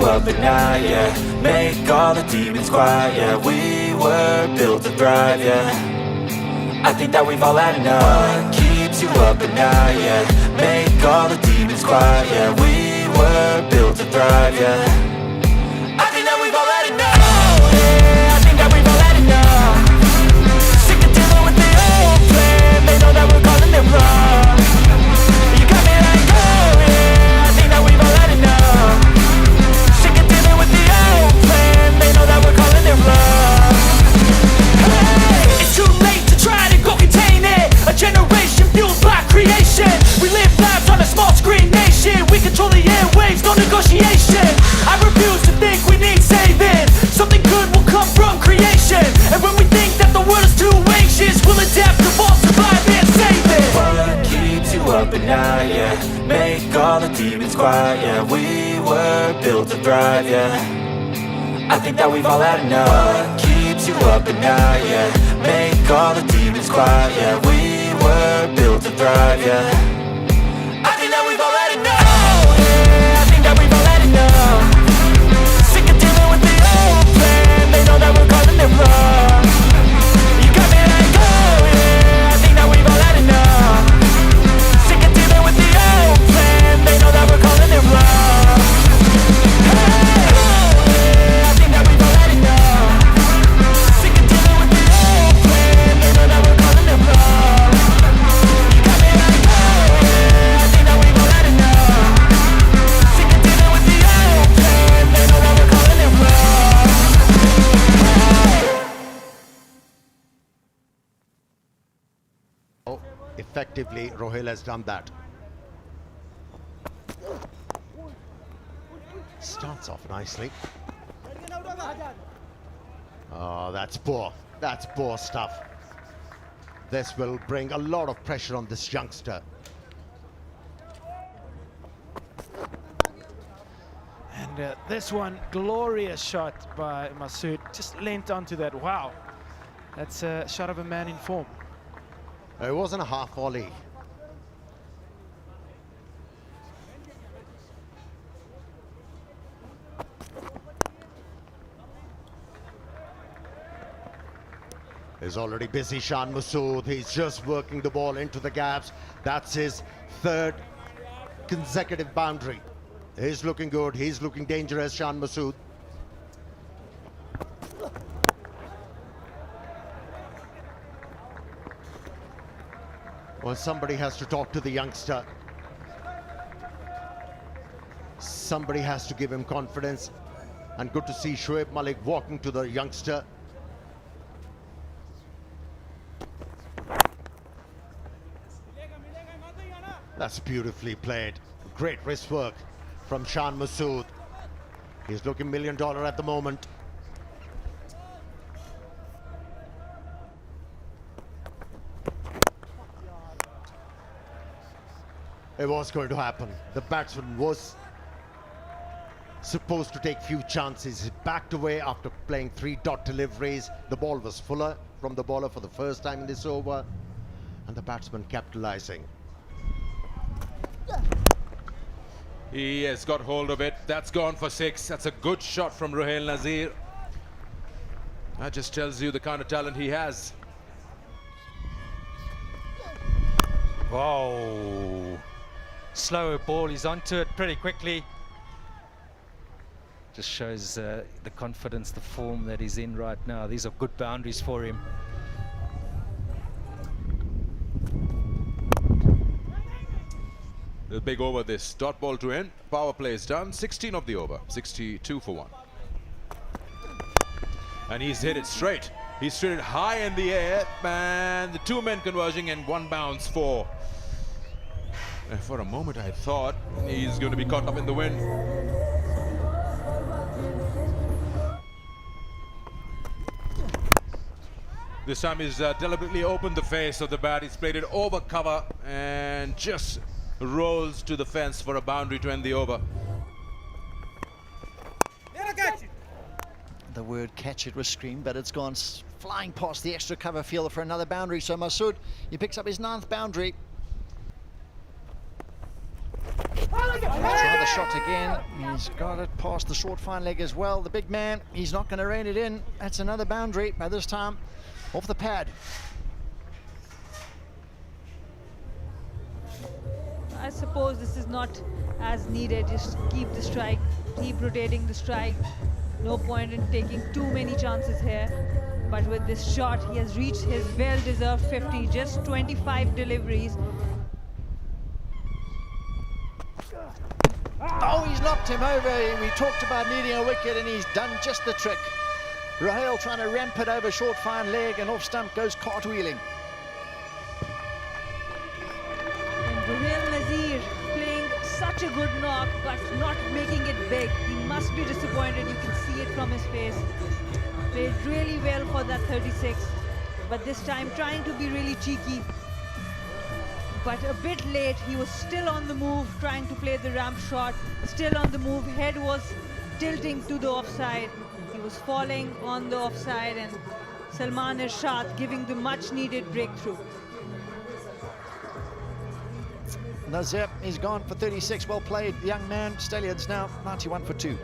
Up at night, yeah. Make all the demons quiet, yeah. We were built to thrive, yeah. I think that we've all had enough. What keeps you up at night, yeah. Make all the demons quiet, yeah. We were built to thrive, yeah. I think that we've all had enough. Yeah, I think that we've all had enough. Sick of dealing with the old plan. They know that we're calling it wrong. You got me like, oh yeah. I think that we've all had enough. It's too late to try to go contain it. A generation fueled by creation. We live lives on a small screen nation. We control the airwaves, no negotiation. I refuse to think we need saving. Something good will come from creation. And when we think that the world is too anxious, we'll adapt, evolve, survive and save it. What keeps you up at night, yeah. Make all the demons quiet, yeah. We were built to thrive, yeah. I think that we've all had enough. What keeps you up at night, yeah. Make all the demons quiet, yeah. We were built to thrive, yeah. I think that we've all had enough. Yeah, I think that we've all had enough. Sick of dealing with the old plan. They know that we're calling it wrong. You got me like, oh yeah. I think that we've all had enough. Sick of dealing with the old plan. They know that we're calling it wrong. Effectively, Rohil has done that. Starts off nicely. Oh, that's poor. That's poor stuff. This will bring a lot of pressure on this youngster. And this one, glorious shot by Masood. Just leant onto that. Wow. That's a shot of a man in form. It wasn't a half volley. He's already busy, Shan Masood. He's just working the ball into the gaps. That's his third consecutive boundary. He's looking good. He's looking dangerous, Shan Masood. Well, somebody has to talk to the youngster. Somebody has to give him confidence. And good to see Shoaib Malik walking to the youngster. That's beautifully played. Great wrist work from Shan Masood. He's looking $1 million at the moment. It was going to happen. The batsman was supposed to take few chances. He backed away after playing 3 dot deliveries. The ball was fuller from the bowler for the first time in this over, and the batsman capitalizing. He has got hold of it. That's gone for 6. That's a good shot from Ruhail Nazir. That just tells you the kind of talent he has. Wow. Slower ball, he's onto it pretty quickly. Just shows the confidence, the form that he's in right now. These are good boundaries for him. The big over this. Dot ball to end. Power play is done. 16 of the over. 62 for 1. And he's hit it straight. He's hit it high in the air. And the 2 men converging and 1 bounce for For a moment, I thought he's going to be caught up in the wind. This time he's deliberately opened the face of the bat. He's played it over cover and just rolls to the fence for a boundary to end the over. The word catch it was screamed, but it's gone flying past the extra cover fielder for another boundary. So Masood, he picks up his 9th boundary. Try the shot again. He's got it past the short fine leg as well. The big man, he's not going to rein it in. That's another boundary, by this time off the pad. I suppose this is not as needed. Just keep the strike, keep rotating the strike. No point in taking too many chances here. But with this shot, he has reached his well-deserved 50, just 25 deliveries. Oh, he's knocked him over. We talked about needing a wicket, and he's done just the trick. Raheel trying to ramp it over short fine leg, and off stump goes cartwheeling. And Raheel Nazir playing such a good knock, but not making it big. He must be disappointed. You can see it from his face. Played really well for that 36, but this time trying to be really cheeky. But a bit late. He was still on the move, trying to play the ramp shot. Still on the move. Head was tilting to the offside. He was falling on the offside, and Salman Irshad giving the much-needed breakthrough. Nazir, he's gone for 36. Well played, young man. Stallions now 91 for 2.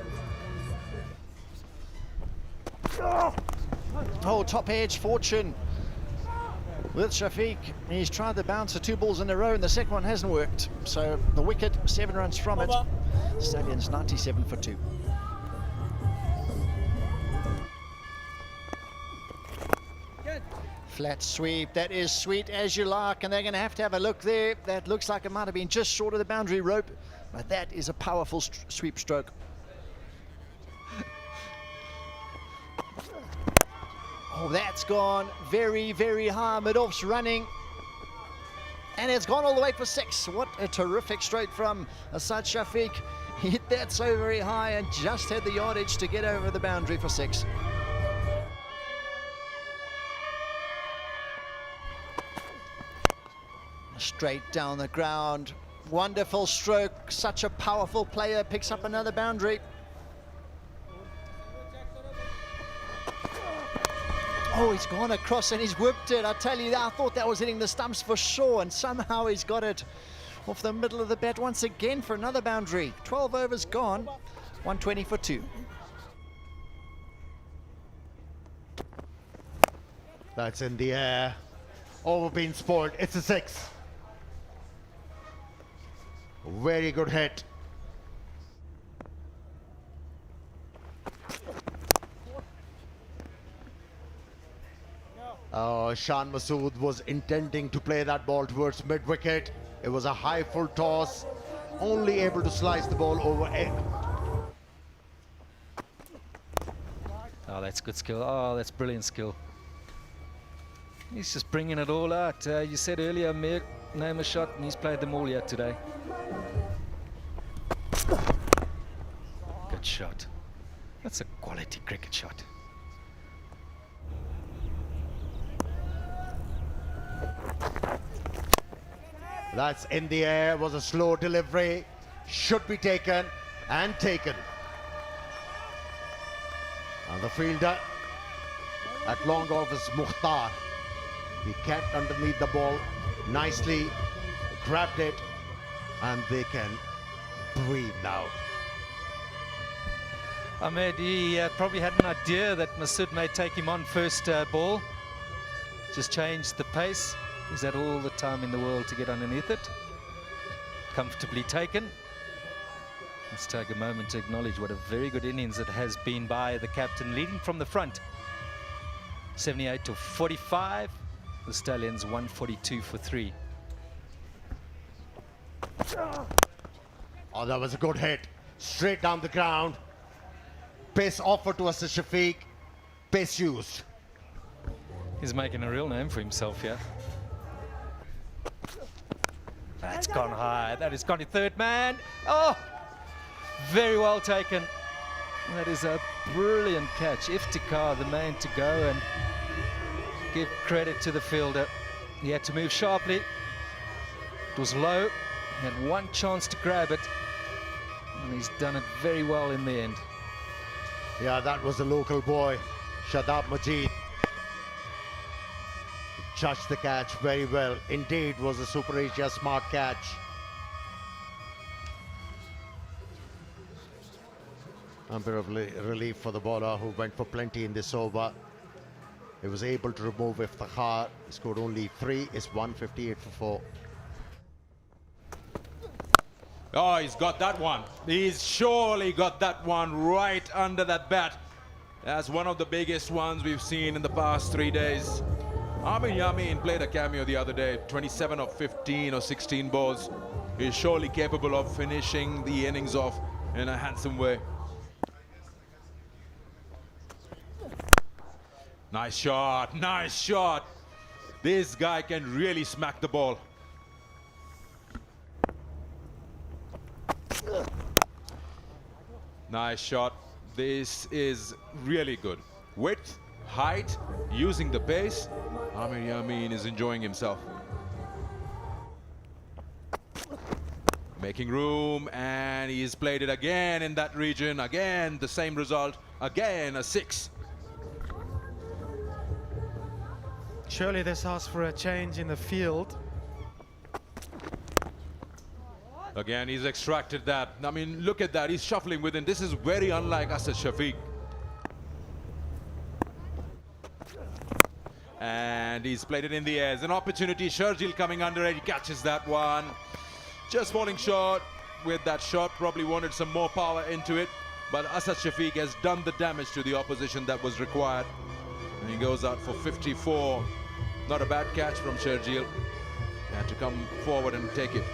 Oh, top edge fortune with Shafiq. He's tried the bouncer 2 balls in a row, and the second one hasn't worked. So the wicket, 7 runs from it. Stallions 97 for 2. Flat sweep, that is sweet as you like, and they're going to have a look there. That looks like it might have been just short of the boundary rope, but that is a powerful sweep stroke. Oh, that's gone very, very high. Mid-off's running, and it's gone all the way for 6. What a terrific stroke from Asad Shafiq. He hit that so very high and just had the yardage to get over the boundary for 6. Straight down the ground. Wonderful stroke. Such a powerful player. Picks up another boundary. Oh, he's gone across and he's whipped it. I tell you, I thought that was hitting the stumps for sure, and somehow he's got it off the middle of the bat once again for another boundary. 12 overs gone. 120 for 2. That's in the air. Over being spoiled. It's a 6. Very good hit. Shan Masood was intending to play that ball towards mid-wicket. It was a high full toss, only able to slice the ball over it. Oh, that's good skill. Oh, that's brilliant skill. He's just bringing it all out. You said earlier, Mir, name a shot, and he's played them all yet today. Good shot. That's a quality cricket shot. That's in the air. Was a slow delivery. Should be taken and taken. And the fielder at long off is Mukhtar. He kept underneath the ball nicely, grabbed it, and they can breathe now. Ahmed, he probably had an idea that Masood may take him on first ball. Just changed the pace. He's had all the time in the world to get underneath it. Comfortably taken. Let's take a moment to acknowledge what a very good innings it has been by the captain, leading from the front. 78 to 45. The Stallions 142 for 3. Oh, that was a good hit. Straight down the ground. Pace offered to Asad Shafiq. Pace used. He's making a real name for himself here. That's gone high. That has gone to third man. Oh, very well taken. That is a brilliant catch. Iftikhar, the man to go, and give credit to the fielder. He had to move sharply. It was low. He had one chance to grab it, and he's done it very well in the end. Yeah, that was a local boy, Shadab Majid. Judged the catch very well. Indeed, was a Super Asia smart catch. A bit of relief for the bowler who went for plenty in this over. He was able to remove Iftikhar. He scored only 3. It's 158 for 4. Oh, he's got that one. He's surely got that one right under that bat. That's one of the biggest ones we've seen in the past 3 days. Amir Yamin played a cameo the other day, 27 of 15 or 16 balls. He's surely capable of finishing the innings off in a handsome way. Nice shot, nice shot. This guy can really smack the ball. Nice shot. This is really good. Width, height, using the pace. Amir Yamin is enjoying himself. Making room, and he's played it again in that region. Again, the same result. Again, a 6. Surely this asks for a change in the field. Again, he's extracted that. I mean, look at that. He's shuffling within. This is very unlike Asad Shafiq. And he's played it in the air. There's an opportunity. Sharjeel coming under it. He catches that one. Just falling short with that shot. Probably wanted some more power into it. But Asad Shafiq has done the damage to the opposition that was required. And he goes out for 54. Not a bad catch from Sharjeel. Had to come forward and take it.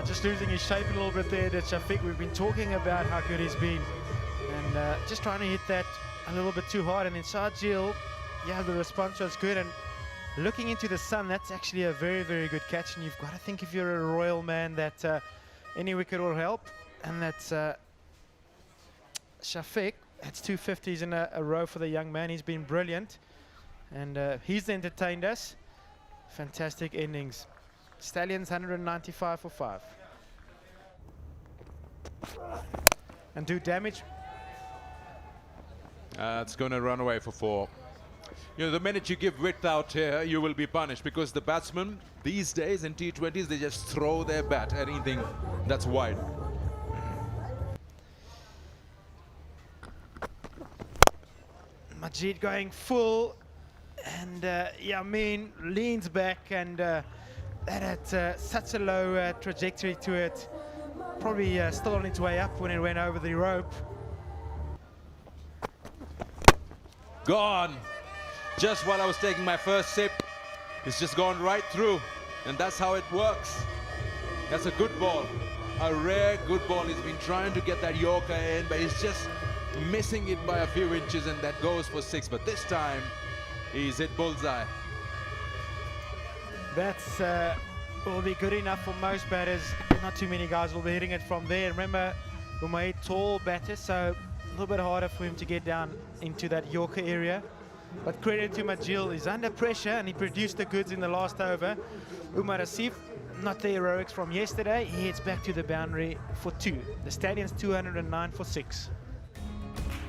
Just losing his shape a little bit there, that Shafiq. We've been talking about how good he's been. And just trying to hit that a little bit too hard. And then Sharjeel, yeah, the response was good. And looking into the sun, that's actually a very, very good catch. And you've got to think, if you're a Royal man, that any wicket will help. And that's Shafiq. That's 250s in a row for the young man. He's been brilliant. And he's entertained us. Fantastic innings. Stallions 195 for 5. And do damage. It's going to run away for 4. You know, the minute you give width out here, you will be punished, because the batsmen these days in T20s, they just throw their bat at anything that's wide. Majid going full, and Yamin leans back, and that had such a low trajectory to it. Probably still on its way up when it went over the rope. Gone. Just while I was taking my first sip, it's just gone right through, and that's how it works. That's a good ball, a rare good ball. He's been trying to get that Yorker in, but he's just missing it by a few inches, and that goes for 6. But this time, he's hit bullseye. That's will be good enough for most batters. Not too many guys will be hitting it from there. Remember, Umayyad, tall batter, so a little bit harder for him to get down into that Yorker area. But credit to Majid, he's under pressure, and he produced the goods in the last over. Umar Asif, not the heroics from yesterday. He heads back to the boundary for 2. The Stalions 209 for 6.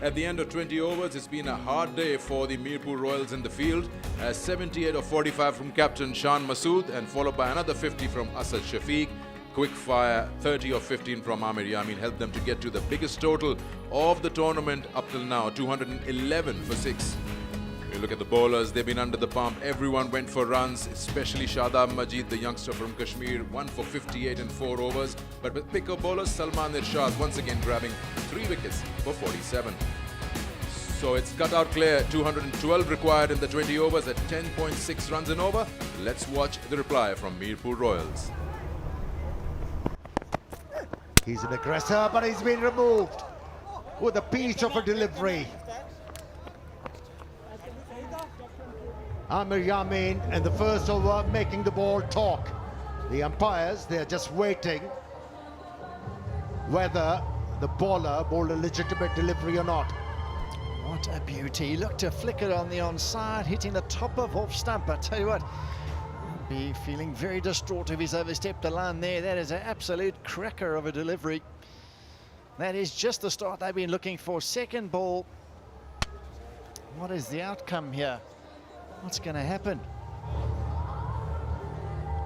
At the end of 20 overs, it's been a hard day for the Mirpur Royals in the field, as 78 of 45 from captain Shan Masood, and followed by another 50 from Asad Shafiq. Quick fire 30 of 15 from Amir Yamin helped them to get to the biggest total of the tournament up till now, 211 for 6. You look at the bowlers, they've been under the pump. Everyone went for runs, especially Shadab Majid, the youngster from Kashmir, 1 for 58 in 4 overs. But with picker bowlers, Salman Irshad once again grabbing 3 wickets for 47. So it's cut out clear, 212 required in the 20 overs at 10.6 runs and over. Let's watch the reply from Mirpur Royals. He's an aggressor, but he's been removed with a piece of a delivery. Amir Yamin in the first over making the ball talk. The umpires, they're just waiting whether the bowler bowled a legitimate delivery or not. What a beauty. Look to flick it on the onside, hitting the top of off stump. I tell you what, I'd be feeling very distraught if he's overstepped the line there. That is an absolute cracker of a delivery. That is just the start they've been looking for. Second ball. What is the outcome here? What's going to happen?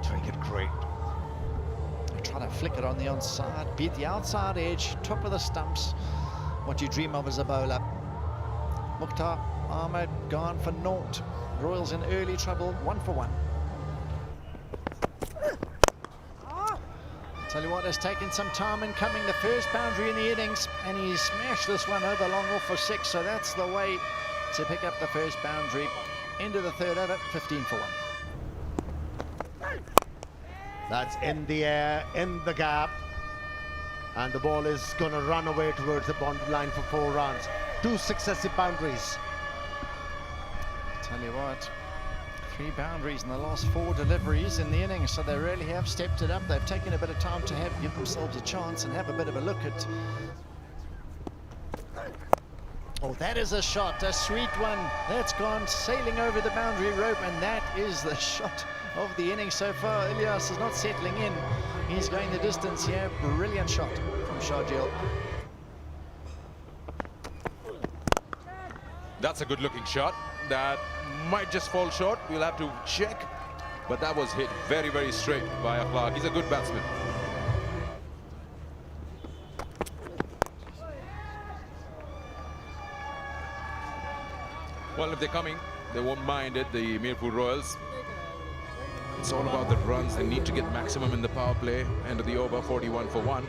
Triggered great. Try to flick it on the onside, beat the outside edge, top of the stumps. What you dream of as a bowler. Mukhtar Ahmed gone for naught. Royals in early trouble, 1 for 1. Tell you what, it's taken some time in coming. The first boundary in the innings, and he smashed this one over long off for 6. So that's the way to pick up the first boundary. Into the third over, 15 for 1. That's in the air, in the gap, and the ball is going to run away towards the boundary line for 4 runs. 2 successive boundaries. Tell you what, 3 boundaries in the last 4 deliveries in the innings, so they really have stepped it up. They've taken a bit of time to give themselves a chance and have a bit of a look at. Oh, that is a shot, a sweet one. That's gone sailing over the boundary rope, and that is the shot of the innings so far. Ilyas is not settling in. He's going the distance here. Brilliant shot from Sharjeel. That's a good looking shot. That might just fall short. We'll have to check. But that was hit very, very straight by Akhlaq. He's a good batsman. Well, if they're coming, they won't mind it, the Mirpur Royals. It's all about the runs. They need to get maximum in the power play. End of the over, 41 for 1.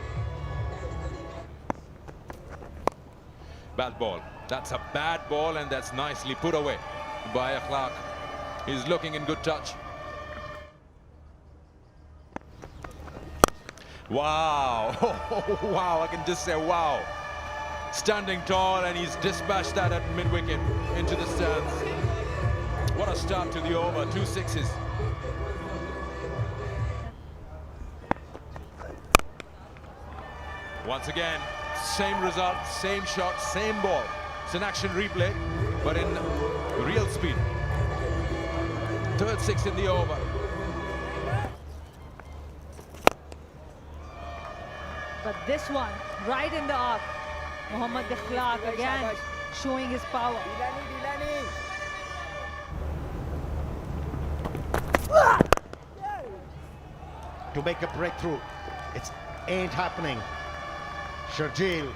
Bad ball. That's a bad ball, and that's nicely put away by Akhlaq. He's looking in good touch. Wow. Wow, I can just say wow. Standing tall, and he's dispatched that at mid-wicket into the stands. What a start to the over, 2 sixes. Once again, same result, same shot, same ball. It's an action replay, but in real speed. 3rd 6 in the over. But this one, right in the arc. Mohammad Akhlaq again showing his power. To make a breakthrough, it ain't happening. Sharjeel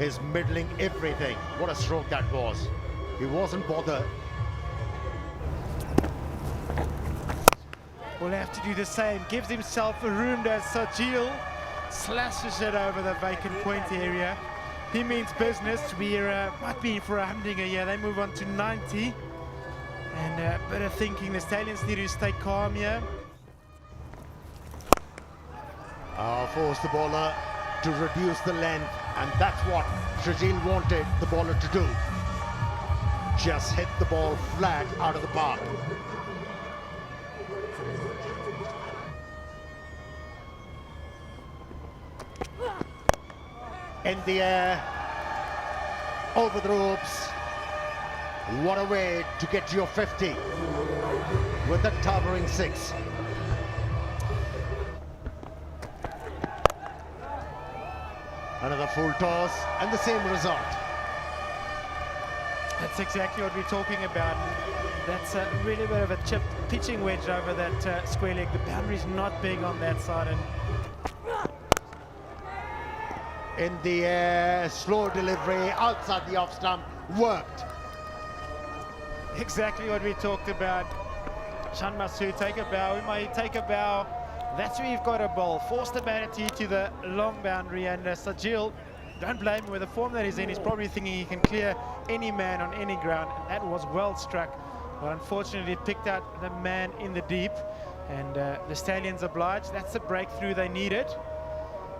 is middling everything. What a stroke that was. He wasn't bothered. Will have to do the same. Gives himself a room there. Sharjeel slashes it over the vacant point area. He means business. We might be for 100 a year. They move on to 90. And a bit of thinking. The Stalions need to stay calm here. Force the bowler to reduce the length, and that's what Sharjeel wanted the bowler to do. Just hit the ball flat out of the park. In the air, over the ropes. What a way to get to your 50 with a towering 6. Another full toss and the same result. That's exactly what we're talking about. That's a really bit of a chipped pitching wedge over that square leg. The boundary's not big on that side. And in the air, slow delivery outside the off stump, worked. exactly what we talked about. Shan Masood, take a bow. We might take a bow. That's where you've got a bowl. Force the batter to the long boundary, and Sharjeel, don't blame him with the form that he's in. He's probably thinking he can clear any man on any ground. That was well struck, but unfortunately picked out the man in the deep, and the Stallions obliged. That's the breakthrough they needed.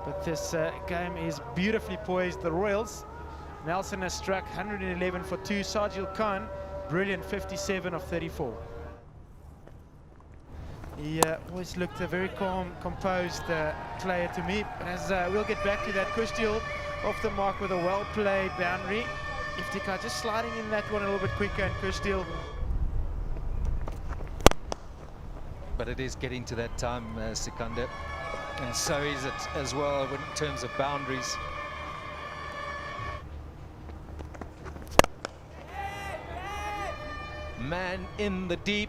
But this game is beautifully poised. The Royals, Nelson has struck 111 for 2. Sharjeel Khan, brilliant 57 of 34. He always looked a very calm, composed player to me. But as we'll get back to that, Kushtil off the mark with a well-played boundary. Iftikhar just sliding in that one a little bit quicker, and Kushtil. But it is getting to that time, Sikandar. And so is it as well in terms of boundaries. Man in the deep.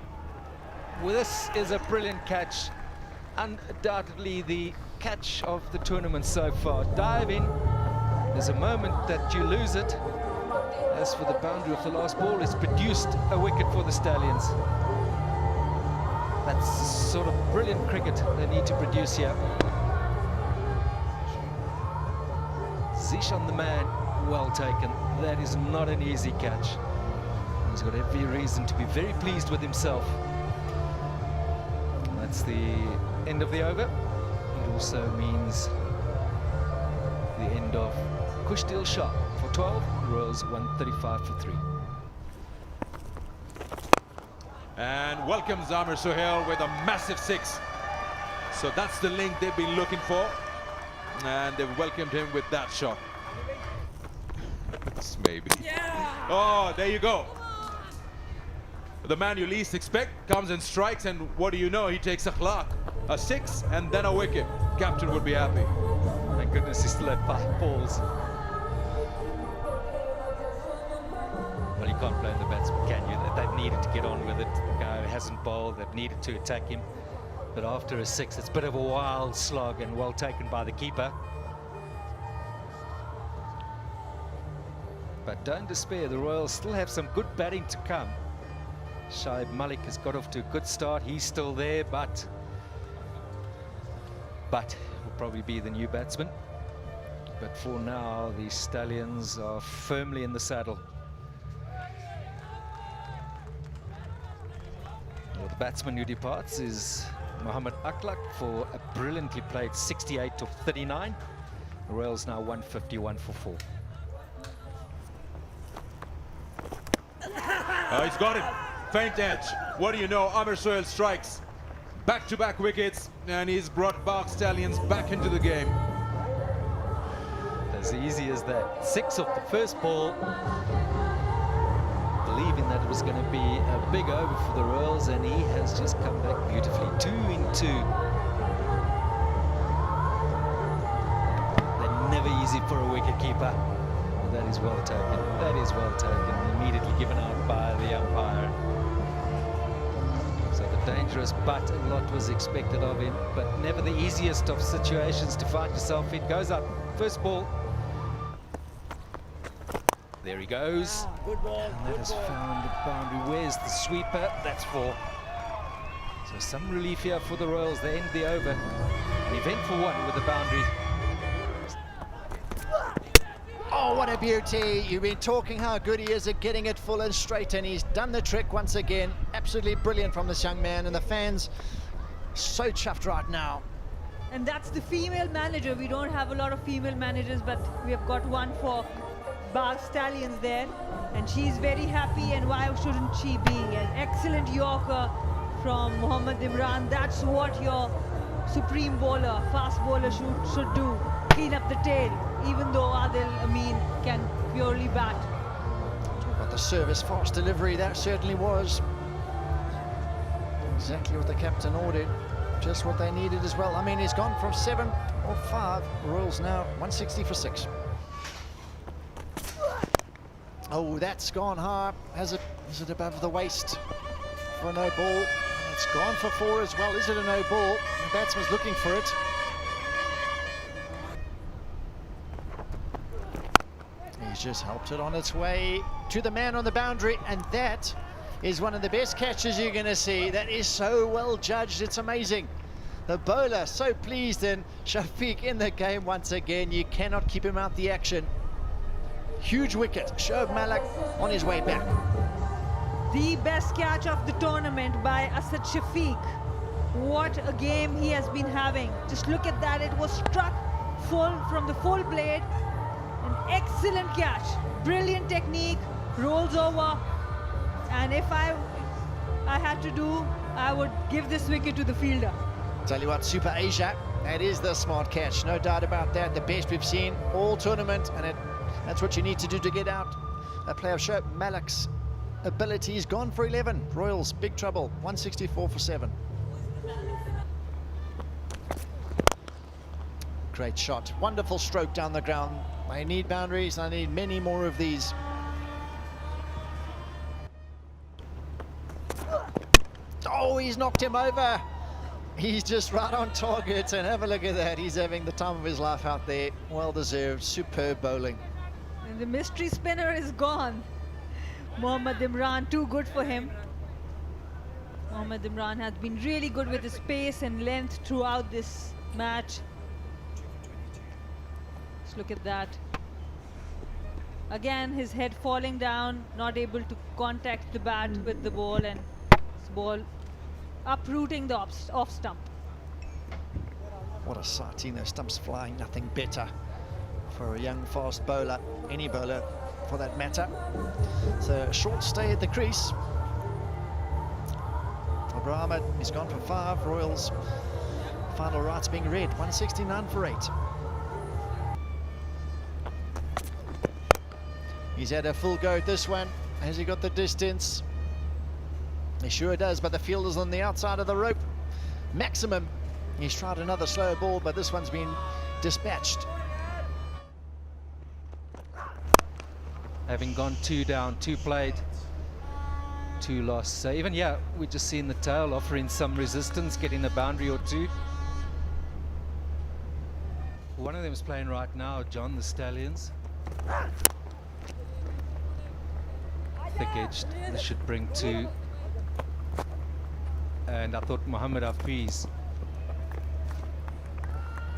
Well, this is a brilliant catch. Undoubtedly the catch of the tournament so far. Dive in. There's a moment that you lose it. As for the boundary of the last ball, it's produced a wicket for the Stallions. That's sort of brilliant cricket they need to produce here. Zishan the man, well taken. That is not an easy catch. He's got every reason to be very pleased with himself. That's the end of the over. It also means the end of Kushtil shot for 12, Royals 135 for 3. And welcomes Amir Sohail with a massive 6. So that's the link they've been looking for. And they've welcomed him with that shot. Maybe. Yeah. Oh, there you go. The man you least expect comes and strikes, and what do you know? He takes a clock, a 6, and then a wicket. Captain would be happy. Thank goodness he still had 5 balls. Well, you can't blame the batsman, can you? They've needed to get on with it. The guy hasn't bowled. They've needed to attack him. But after a 6, it's a bit of a wild slog and well taken by the keeper. But don't despair. The Royals still have some good batting to come. Shoaib Malik has got off to a good start. He's still there, but will probably be the new batsman. But for now, the Stallions are firmly in the saddle. Well, the batsman who departs is Mohammad Akhlaq for a brilliantly played 68 of 39. The Royals now 151 for 4. Oh, he's got it. Faint edge. What do you know? Amir Sohail strikes. Back-to-back wickets, and he's brought Bagh Stallions back into the game. As easy as that. 6 off the first ball. Believing that it was going to be a big over for the Royals, and he has just come back beautifully. 2 in 2. They're never easy for a wicketkeeper. Well, that is well taken. That is well taken. Immediately given out by the umpire. So the dangerous but a lot was expected of him, but never the easiest of situations to find yourself in. Goes up, first ball. There he goes. Good ball. And that has found the boundary. Where's the sweeper? That's 4. So some relief here for the Royals. They end the over. An eventful one with the boundary. Oh, what a beauty. You've been talking how good he is at getting it full and straight, and he's done the trick once again. Absolutely brilliant from this young man, and the fans so chuffed right now. And that's the female manager. We don't have a lot of female managers, but we have got one for Bagh Stallions there, and she's very happy, and why shouldn't she be? An excellent Yorker from Mohammad Imran. That's what your supreme bowler, fast bowler should do. Clean up the tail, even though Adil Amin can purely bat. Talk about the service, fast delivery, that certainly was exactly what the captain ordered. Just what they needed as well. I mean, he's gone from 7 or 5. Royals now 160 for 6. Oh, that's gone high. Is it above the waist for a no ball? It's gone for 4 as well. Is it a no ball? The batsman's looking for it. He's just helped it on its way to the man on the boundary, and that is one of the best catches you're going to see. That is so well judged. It's amazing. The bowler so pleased, and Shafiq in the game once again. You cannot keep him out the action. Huge wicket. Shoaib Malik on his way back. The best catch of the tournament by Asad Shafiq. What a game he has been having. Just look at that. It was struck full from the full blade. An excellent catch. Brilliant technique. Rolls over. And if I had to do I would give this wicket to the fielder. Tell you what, Super Asia, that is the smart catch, no doubt about that. The best we've seen all tournament, and that's what you need to do to get out. A player show Malik's ability. He's gone for 11. Royals, big trouble, 164 for 7. Great shot, wonderful stroke down the ground. I need boundaries, I need many more of these. Oh, he's knocked him over. He's just right on target, and have a look at that. He's having the time of his life out there. Well deserved, superb bowling. And the mystery spinner is gone. Mohammad Imran, too good for him. Mohammad Imran has been really good with his pace and length throughout this match. Just look at that. Again, his head falling down, not able to contact the bat with the ball, and this ball uprooting the off stump. What a sight, stumps flying, nothing better for a young fast bowler, any bowler for that matter. So a short stay at the crease. Ahmed, he's gone for 5. Royals final rights being read, 169 for 8. He's had a full go at this one. Has he got the distance? He sure does, but the fielder's on the outside of the rope. Maximum. He's tried another slow ball, but this one's been dispatched. Having gone 2 down, 2 played, 2 lost. So even, yeah, we're just seeing the tail offering some resistance, getting a boundary or 2. One of them is playing right now, John, the Stallions. Thick-edged, this should bring 2. And I thought Mohammad Hafiz,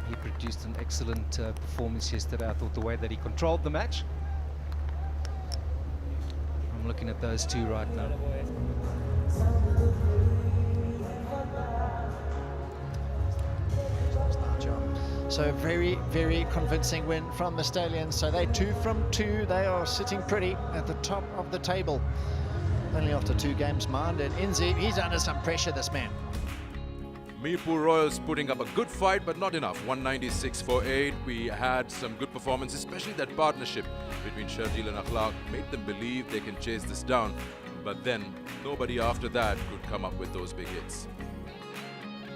he produced an excellent performance yesterday. I thought the way that he controlled the match. I'm looking at those 2 right now. So very, very convincing win from the Stalions. So they 2 from 2. They are sitting pretty at the top of the table. Only after 2 games, mind. And Inzi, he's under some pressure, this man. Mirpur Royals putting up a good fight, but not enough. 196 for 8. We had some good performance, especially that partnership between Sharjeel and Akhlaq made them believe they can chase this down. But then nobody after that could come up with those big hits.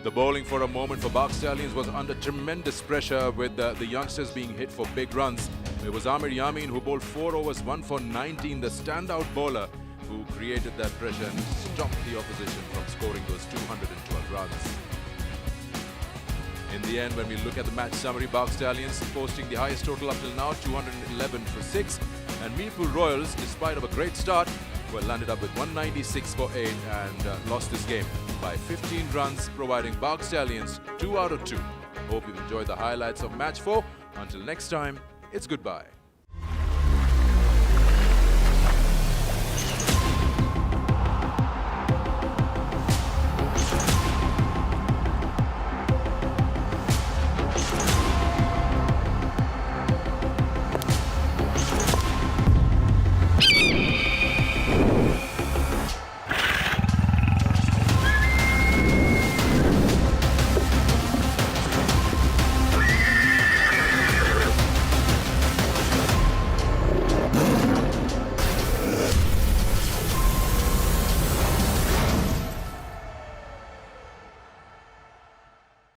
The bowling for a moment for Bagh Stallions was under tremendous pressure, with the youngsters being hit for big runs. It was Amir Yamin who bowled 4 overs, 1 for 19, the standout bowler who created that pressure and stopped the opposition from scoring those 212 runs. In the end, when we look at the match summary, Bagh Stallions posting the highest total up till now, 211 for 6, and Mirpur Royals, despite of a great start, well, landed up with 196 for 8 and lost this game by 15 runs, providing Bagh Stallions 2 out of 2. Hope you've enjoyed the highlights of match 4. Until next time, it's goodbye.